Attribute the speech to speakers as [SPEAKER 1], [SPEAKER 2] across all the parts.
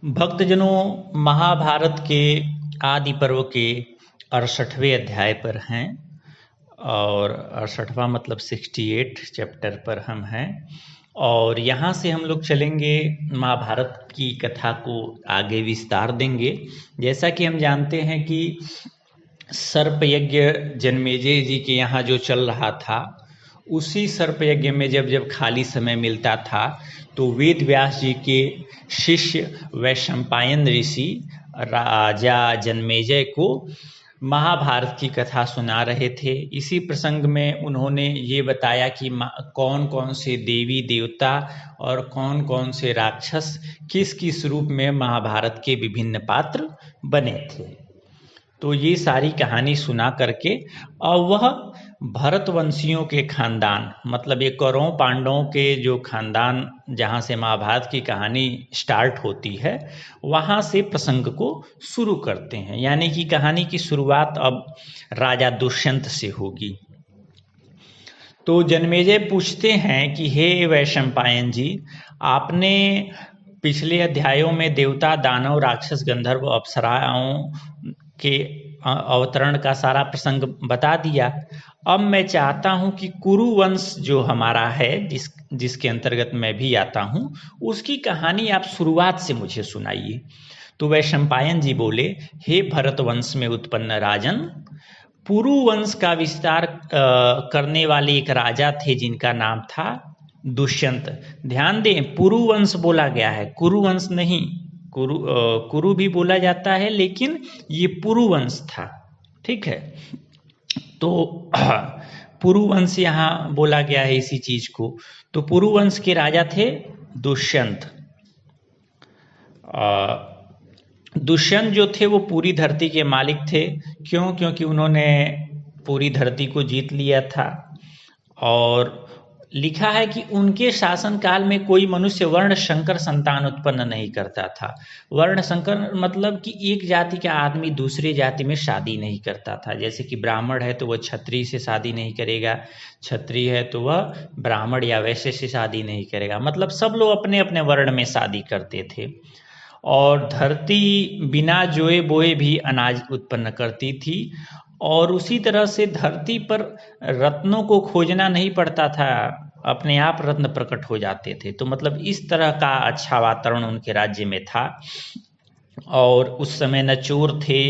[SPEAKER 1] भक्तजनों, महाभारत के आदि पर्व के 68वें अध्याय पर हैं और 68वां मतलब 68 चैप्टर पर हम हैं। और यहाँ से हम लोग चलेंगे, महाभारत की कथा को आगे विस्तार देंगे। जैसा कि हम जानते हैं कि सर्प यज्ञ जन्मेजय जी के यहाँ जो चल रहा था, उसी सर्प यज्ञ में जब जब खाली समय मिलता था तो वेद व्यास जी के शिष्य वैशंपायन ऋषि राजा जन्मेजय को महाभारत की कथा सुना रहे थे। इसी प्रसंग में उन्होंने ये बताया कि कौन कौन से देवी देवता और कौन कौन से राक्षस किस किस रूप में महाभारत के विभिन्न पात्र बने थे। तो ये सारी कहानी सुना करके और वह भरतवंशियों के खानदान, मतलब ये कौरवों पांडवों के जो खानदान जहाँ से महाभारत की कहानी स्टार्ट होती है, वहाँ से प्रसंग को शुरू करते हैं। यानी कि कहानी की शुरुआत अब राजा दुष्यंत से होगी। तो जन्मेजय पूछते हैं कि हे वैशंपायन जी, आपने पिछले अध्यायों में देवता, दानव, राक्षस, गंधर्व, अप्सराओं के अवतरण का सारा प्रसंग बता दिया। अब मैं चाहता हूं कि कुरु वंश जो हमारा है, जिसके अंतर्गत मैं भी आता हूं, उसकी कहानी आप शुरुआत से मुझे सुनाइए। तो वैशंपायन जी बोले, हे भरत वंश में उत्पन्न राजन, पुरु वंश का विस्तार करने वाले एक राजा थे जिनका नाम था दुष्यंत। ध्यान दें, पुरु वंश बोला गया है, कुरु वंश नहीं। कुरु भी बोला जाता है, लेकिन ये पुरु वंश था। ठीक है, तो पुरु वंश यहाँ बोला गया है इसी चीज को। तो पुरु वंश के राजा थे दुष्यंत। दुष्यंत जो थे वो पूरी धरती के मालिक थे। क्यों? क्योंकि उन्होंने पूरी धरती को जीत लिया था। और लिखा है कि उनके शासनकाल में कोई मनुष्य वर्ण संकर संतान उत्पन्न नहीं करता था। वर्ण संकर मतलब कि एक जाति का आदमी दूसरे जाति में शादी नहीं करता था। जैसे कि ब्राह्मण है तो वह क्षत्रिय से शादी नहीं करेगा, क्षत्रिय है तो वह ब्राह्मण या वैश्य से शादी नहीं करेगा। मतलब सब लोग अपने अपने वर्ण में शादी करते थे। और धरती बिना जोए बोए भी अनाज उत्पन्न करती थी। और उसी तरह से धरती पर रत्नों को खोजना नहीं पड़ता था, अपने आप रत्न प्रकट हो जाते थे। तो मतलब इस तरह का अच्छा वातावरण उनके राज्य में था। और उस समय न चोर थे,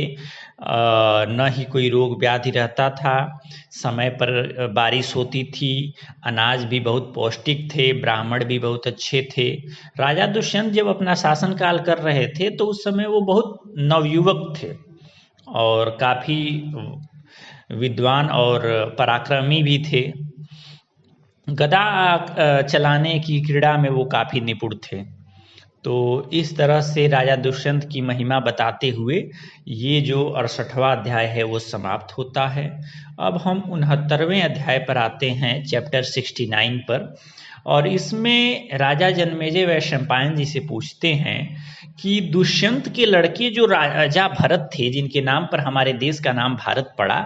[SPEAKER 1] न ही कोई रोग व्याधि रहता था। समय पर बारिश होती थी, अनाज भी बहुत पौष्टिक थे, ब्राह्मण भी बहुत अच्छे थे। राजा दुष्यंत जब अपना शासनकाल कर रहे थे तो उस समय वो बहुत नवयुवक थे और काफ़ी विद्वान और पराक्रमी भी थे। गदा चलाने की क्रीड़ा में वो काफ़ी निपुण थे। तो इस तरह से राजा दुष्यंत की महिमा बताते हुए ये जो 68वां अध्याय है वो समाप्त होता है। अब हम 69वें अध्याय पर आते हैं, चैप्टर 69 पर। और इसमें राजा जन्मेजय वैशंपायन जी से पूछते हैं कि दुष्यंत के लड़के जो राजा भरत थे, जिनके नाम पर हमारे देश का नाम भारत पड़ा,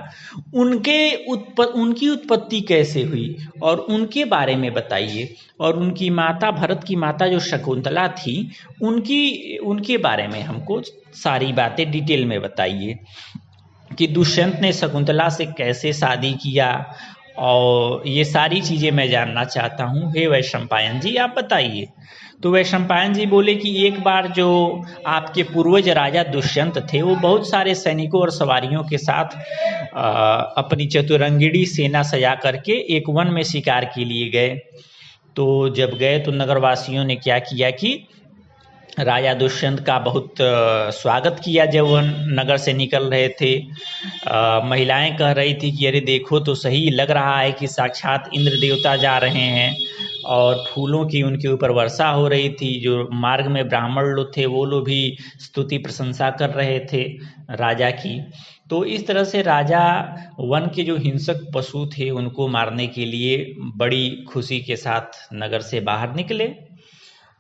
[SPEAKER 1] उनकी उत्पत्ति कैसे हुई और उनके बारे में बताइए। और उनकी माता, भरत की माता जो शकुंतला थी, उनके बारे में हमको सारी बातें डिटेल में बताइए कि दुष्यंत ने शकुंतला से कैसे शादी किया। और ये सारी चीज़ें मैं जानना चाहता हूँ, हे वैशंपायन जी आप बताइए। तो वैशंपायन जी बोले कि एक बार जो आपके पूर्वज राजा दुष्यंत थे, वो बहुत सारे सैनिकों और सवारियों के साथ अपनी चतुरंगिणी सेना सजा करके एक वन में शिकार के लिए गए। तो जब गए तो नगरवासियों ने क्या किया कि राजा दुष्यंत का बहुत स्वागत किया। जब वह नगर से निकल रहे थे, महिलाएं कह रही थी कि अरे देखो तो सही, लग रहा है कि साक्षात इंद्र देवता जा रहे हैं। और फूलों की उनके ऊपर वर्षा हो रही थी। जो मार्ग में ब्राह्मण लोग थे वो लोग भी स्तुति प्रशंसा कर रहे थे राजा की। तो इस तरह से राजा वन के जो हिंसक पशु थे उनको मारने के लिए बड़ी खुशी के साथ नगर से बाहर निकले।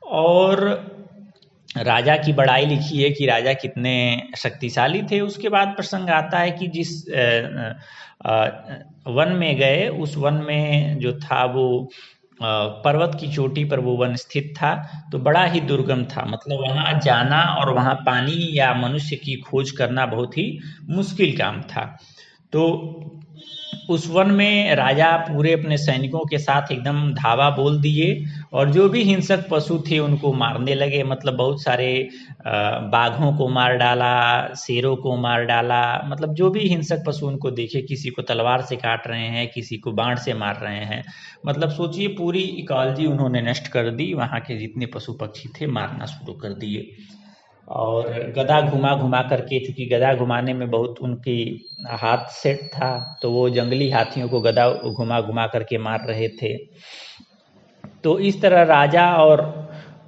[SPEAKER 1] और राजा की बड़ाई लिखी है कि राजा कितने शक्तिशाली थे। उसके बाद प्रसंग आता है कि जिस वन में गए, उस वन में जो था वो पर्वत की चोटी पर वो वन स्थित था, तो बड़ा ही दुर्गम था। मतलब वहाँ जाना और वहाँ पानी या मनुष्य की खोज करना बहुत ही मुश्किल काम था। तो उस वन में राजा पूरे अपने सैनिकों के साथ एकदम धावा बोल दिए और जो भी हिंसक पशु थे उनको मारने लगे। मतलब बहुत सारे बाघों को मार डाला, शेरों को मार डाला, मतलब जो भी हिंसक पशु उनको देखे, किसी को तलवार से काट रहे हैं, किसी को बाण से मार रहे हैं। मतलब सोचिए पूरी इकोलॉजी उन्होंने नष्ट कर दी, वहाँ के जितने पशु पक्षी थे मारना शुरू कर दिए। और गदा घुमा घुमा करके, चूंकि गदा घुमाने में बहुत उनकी हाथ सेट था, तो वो जंगली हाथियों को गदा घुमा घुमा करके मार रहे थे। तो इस तरह राजा और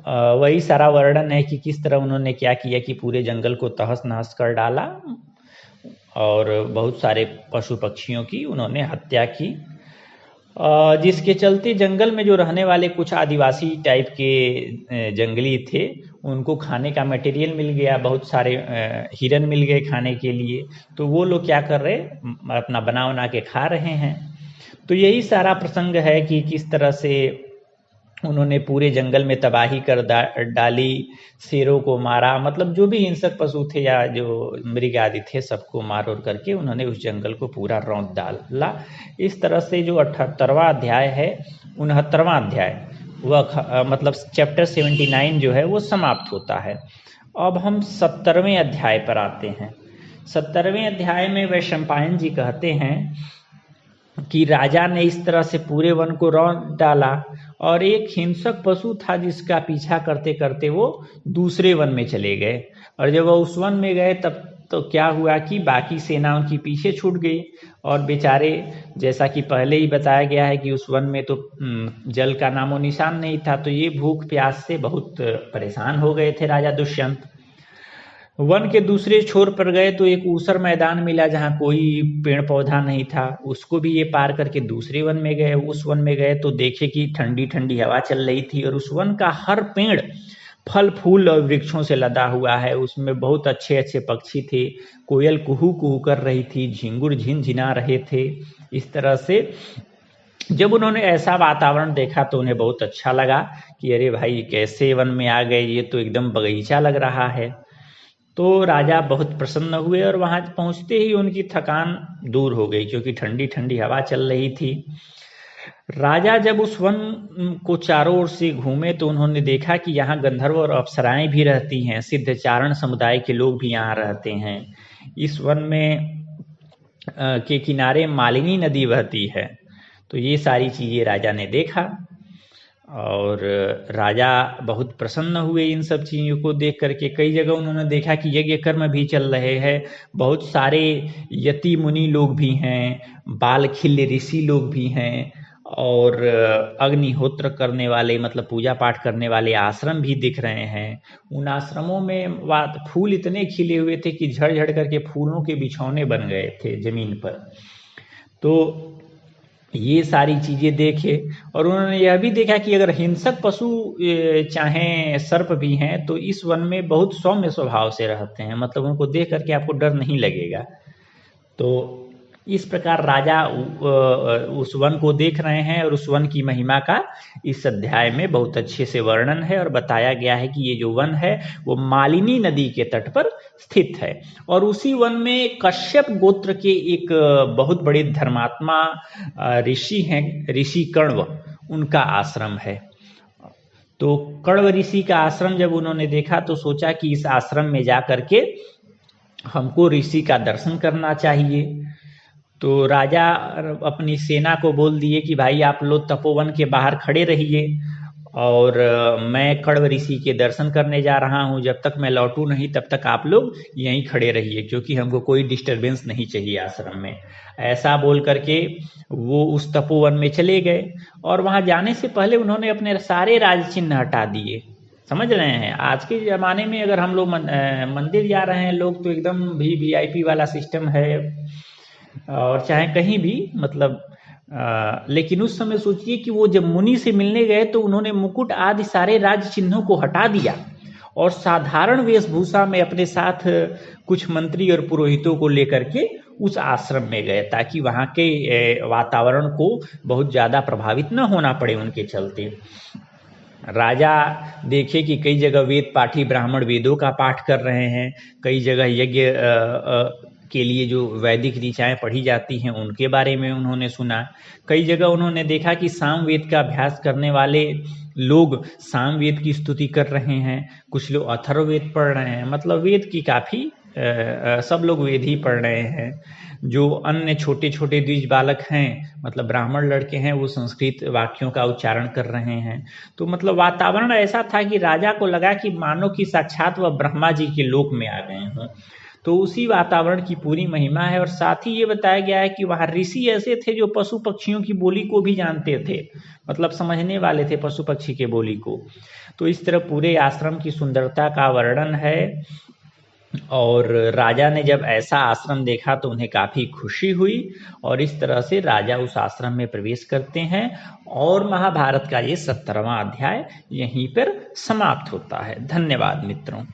[SPEAKER 1] वही सारा वर्णन है कि किस तरह उन्होंने क्या किया कि पूरे जंगल को तहस नहस कर डाला और बहुत सारे पशु पक्षियों की उन्होंने हत्या की, जिसके चलते जंगल में जो रहने वाले कुछ आदिवासी टाइप के जंगली थे उनको खाने का मटेरियल मिल गया, बहुत सारे हिरन मिल गए खाने के लिए। तो वो लोग क्या कर रहे, अपना बना बना के खा रहे हैं। तो यही सारा प्रसंग है कि किस तरह से उन्होंने पूरे जंगल में तबाही कर डाली, शेरों को मारा, मतलब जो भी हिंसक पशु थे या जो मृग आदि थे सबको मार और करके उन्होंने उस जंगल को पूरा रौंद डाला। इस तरह से जो 78वां अध्याय है, 69वां अध्याय वह मतलब चैप्टर 79 जो है वो समाप्त होता है। अब हम 70वें अध्याय पर आते हैं। 70वें अध्याय में वैशंपायन जी कहते हैं कि राजा ने इस तरह से पूरे वन को रौंद डाला और एक हिंसक पशु था जिसका पीछा करते करते वो दूसरे वन में चले गए। और जब वो उस वन में गए तब तो क्या हुआ कि बाकी सेना उनकी पीछे छूट गई और बेचारे, जैसा कि पहले ही बताया गया है कि उस वन में तो जल का नामो निशान नहीं था, तो ये भूख प्यास से बहुत परेशान हो गए थे राजा दुष्यंत। वन के दूसरे छोर पर गए तो एक ऊसर मैदान मिला जहाँ कोई पेड़ पौधा नहीं था, उसको भी ये पार करके दूसरे वन में गए। उस वन में गए तो देखे कि ठंडी ठंडी हवा चल रही थी और उस वन का हर पेड़ फल फूल और वृक्षों से लदा हुआ है। उसमें बहुत अच्छे अच्छे पक्षी थे, कोयल कुहू कुहू कर रही थी, झिंगुर झिनझिना रहे थे। इस तरह से जब उन्होंने ऐसा वातावरण देखा तो उन्हें बहुत अच्छा लगा कि अरे भाई कैसे वन में आ गए, ये तो एकदम बगीचा लग रहा है। तो राजा बहुत प्रसन्न हुए और वहां पहुंचते ही उनकी थकान दूर हो गई क्योंकि ठंडी ठंडी हवा चल रही थी। राजा जब उस वन को चारों ओर से घूमे तो उन्होंने देखा कि यहाँ गंधर्व और अप्सराएं भी रहती हैं, सिद्धचारण समुदाय के लोग भी यहाँ रहते हैं। इस वन में के किनारे मालिनी नदी बहती है। तो ये सारी चीजें राजा ने देखा और राजा बहुत प्रसन्न हुए इन सब चीज़ों को देख करके। कई जगह उन्होंने देखा कि यज्ञ कर्म भी चल रहे हैं, बहुत सारे यति मुनि लोग भी हैं, बालखिल्य ऋषि लोग भी हैं और अग्निहोत्र करने वाले मतलब पूजा पाठ करने वाले आश्रम भी दिख रहे हैं। उन आश्रमों में फूल इतने खिले हुए थे कि झड़ झड़ करके फूलों के बिछौने बन गए थे जमीन पर। तो ये सारी चीजें देखे और उन्होंने यह भी देखा कि अगर हिंसक पशु चाहे सर्प भी हैं तो इस वन में बहुत सौम्य स्वभाव से रहते हैं, मतलब उनको देख करके आपको डर नहीं लगेगा। तो इस प्रकार राजा उस वन को देख रहे हैं और उस वन की महिमा का इस अध्याय में बहुत अच्छे से वर्णन है और बताया गया है कि ये जो वन है वो मालिनी नदी के तट पर स्थित है। और उसी वन में कश्यप गोत्र के एक बहुत बड़े धर्मात्मा ऋषि हैं, ऋषि कण्व, उनका आश्रम है। तो कण्व ऋषि का आश्रम जब उन्होंने देखा तो सोचा कि इस आश्रम में जा करके हमको ऋषि का दर्शन करना चाहिए। तो राजा अपनी सेना को बोल दिए कि भाई आप लोग तपोवन के बाहर खड़े रहिए और मैं कण्व ऋषि के दर्शन करने जा रहा हूँ, जब तक मैं लौटूं नहीं तब तक आप लोग यहीं खड़े रहिए क्योंकि हमको कोई डिस्टरबेंस नहीं चाहिए आश्रम में। ऐसा बोल करके वो उस तपोवन में चले गए और वहां जाने से पहले उन्होंने अपने सारे राज चिन्ह हटा दिए। समझ रहे हैं, आज के ज़माने में अगर हम लोग मंदिर जा रहे हैं लोग तो एकदम VIP वाला सिस्टम है और चाहे कहीं भी मतलब लेकिन उस समय सोचिए कि वो जब मुनि से मिलने गए तो उन्होंने मुकुट आदि सारे राज चिन्हों को हटा दिया और साधारण वेशभूषा में अपने साथ कुछ मंत्री और पुरोहितों को लेकर के उस आश्रम में गए ताकि वहाँ के वातावरण को बहुत ज़्यादा प्रभावित न होना पड़े उनके चलते। राजा देखे कि कई जगह वेद पाठी ब्राह्मण वेदों का पाठ कर रहे हैं, कई जगह यज्ञ के लिए जो वैदिक ऋचाएँ पढ़ी जाती हैं उनके बारे में उन्होंने सुना। कई जगह उन्होंने देखा कि सामवेद का अभ्यास करने वाले लोग सामवेद की स्तुति कर रहे हैं, कुछ लोग अथर्ववेद पढ़ रहे हैं, मतलब वेद की काफ़ी सब लोग वेद ही पढ़ रहे हैं। जो अन्य छोटे छोटे द्विज बालक हैं, मतलब ब्राह्मण लड़के हैं, वो संस्कृत वाक्यों का उच्चारण कर रहे हैं। तो मतलब वातावरण ऐसा था कि राजा को लगा कि मानो कि साक्षात वह ब्रह्मा जी के लोक में आ गए हों। तो उसी वातावरण की पूरी महिमा है। और साथ ही ये बताया गया है कि वहाँ ऋषि ऐसे थे जो पशु पक्षियों की बोली को भी जानते थे, मतलब समझने वाले थे पशु पक्षी के बोली को। तो इस तरह पूरे आश्रम की सुंदरता का वर्णन है। और राजा ने जब ऐसा आश्रम देखा तो उन्हें काफ़ी खुशी हुई, और इस तरह से राजा उस आश्रम में प्रवेश करते हैं और महाभारत का ये 17वां अध्याय यहीं पर समाप्त होता है। धन्यवाद मित्रों।